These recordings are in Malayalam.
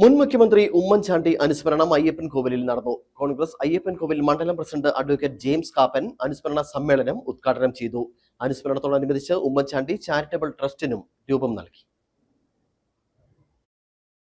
മുൻ മുഖ്യമന്ത്രി ഉമ്മൻചാണ്ടി അനുസ്മരണം അയ്യപ്പൻകോവിലിൽ നടന്നു. കോൺഗ്രസ് അയ്യപ്പൻകോവിൽ മണ്ഡലം പ്രസിഡന്റ് അഡ്വക്കേറ്റ് ജെയിംസ് കാപ്പൻ അനുസ്മരണ സമ്മേളനം ഉദ്ഘാടനം ചെയ്തു. അനുസ്മരണത്തോടനുബന്ധിച്ച് ഉമ്മൻചാണ്ടി ചാരിറ്റബിൾ ട്രസ്റ്റിനും രൂപം നൽകി.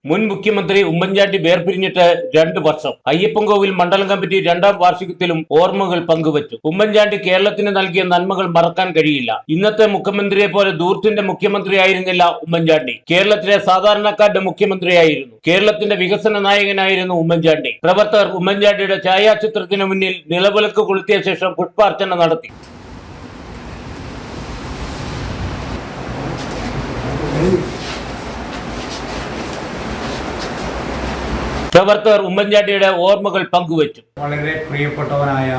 മുൻ മുഖ്യമന്ത്രി ഉമ്മൻചാണ്ടി വേർപിരിഞ്ഞിട്ട് 2 വർഷം. അയ്യപ്പൻകോവിൽ മണ്ഡലം കമ്മിറ്റി 2ാം വാർഷികത്തിലും ഓർമ്മകൾ പങ്കുവച്ചു. ഉമ്മൻചാണ്ടി കേരളത്തിന് നൽകിയ നന്മകൾ മറക്കാൻ കഴിയില്ല. ഇന്നത്തെ മുഖ്യമന്ത്രിയെ പോലെ ദൂരത്തിന്റെ മുഖ്യമന്ത്രിയായിരുന്നില്ല ഉമ്മൻചാണ്ടി. കേരളത്തിലെ സാധാരണക്കാരുടെ മുഖ്യമന്ത്രിയായിരുന്നു. കേരളത്തിന്റെ വികസന നായകനായിരുന്നു ഉമ്മൻചാണ്ടി. പ്രവർത്തകർ ഉമ്മൻചാണ്ടിയുടെ ഛായാചിത്രത്തിന് മുന്നിൽ നിലവിളക്ക് കൊളുത്തിയ ശേഷം പുഷ്പാർച്ചന നടത്തി. പ്രവർത്തകർ ഉമ്മൻചാണ്ടിയുടെ ഓർമ്മകൾ പങ്കുവച്ചു. വളരെ പ്രിയപ്പെട്ടവനായ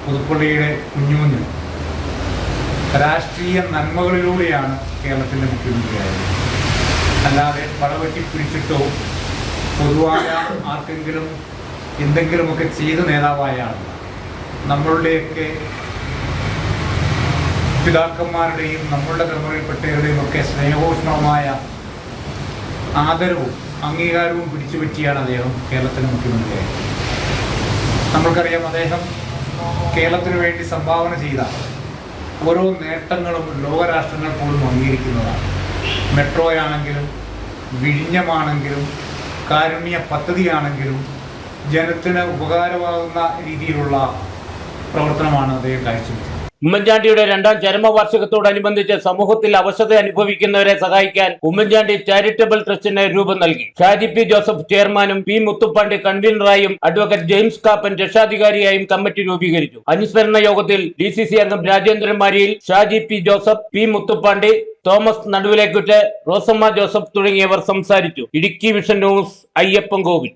പുതുപ്പള്ളിയുടെ കുഞ്ഞുകുഞ്ഞ് രാഷ്ട്രീയ നന്മകളിലൂടെയാണ് കേരളത്തിന്റെ മുഖ്യമന്ത്രിയായത്. അല്ലാതെ പടവെട്ടി പിടിച്ചിട്ടോ പൊതുവായ ആർക്കെങ്കിലും എന്തെങ്കിലുമൊക്കെ ചെയ്ത നേതാവായാണ്. നമ്മളുടെയൊക്കെ പിതാക്കന്മാരുടെയും നമ്മളുടെ തലമുറയിൽപ്പെട്ടവരുടെയും ഒക്കെ സ്നേഹോഷ്ണമായ ആദരവും അംഗീകാരവും പിടിച്ചുപറ്റിയാണ് അദ്ദേഹം കേരളത്തിൻ്റെ മുഖ്യമന്ത്രിയായത്. നമ്മൾക്കറിയാം, അദ്ദേഹം കേരളത്തിന് വേണ്ടി സംഭാവന ചെയ്ത ഓരോ നേട്ടങ്ങളും ലോകരാഷ്ട്രങ്ങൾ പോലും അംഗീകരിക്കുന്നതാണ്. മെട്രോയാണെങ്കിലും വിഴിഞ്ഞമാണെങ്കിലും കാരുണ്യ പദ്ധതിയാണെങ്കിലും ജനത്തിന് ഉപകാരമാകുന്ന രീതിയിലുള്ള പ്രവർത്തനമാണ് അദ്ദേഹം കാഴ്ചവെച്ചത്. ഉമ്മൻചാണ്ടിയുടെ 2ാം ചരമവാർഷികത്തോടനുബന്ധിച്ച് സമൂഹത്തിൽ അവശത അനുഭവിക്കുന്നവരെ സഹായിക്കാൻ ഉമ്മൻചാണ്ടി ചാരിറ്റബിൾ ട്രസ്റ്റിന് രൂപം നൽകി. ഷാജി പി ജോസഫ് ചെയർമാനും പി മുത്തുപ്പാണ്ടി കൺവീനറായും അഡ്വക്കേറ്റ് ജെയിംസ് കാപ്പൻ രക്ഷാധികാരിയായും കമ്മിറ്റി രൂപീകരിച്ചു. അനുസ്മരണ യോഗത്തിൽ DCC അംഗം രാജേന്ദ്രൻ മാരിയിൽ, ഷാജി പി ജോസഫ്, പി മുത്തുപ്പാണ്ടി, തോമസ് നടുവിലേക്കുറ്റ്, റോസമ്മ ജോസഫ് തുടങ്ങിയവർ സംസാരിച്ചു. Idukki vision news, Ayyappancoil.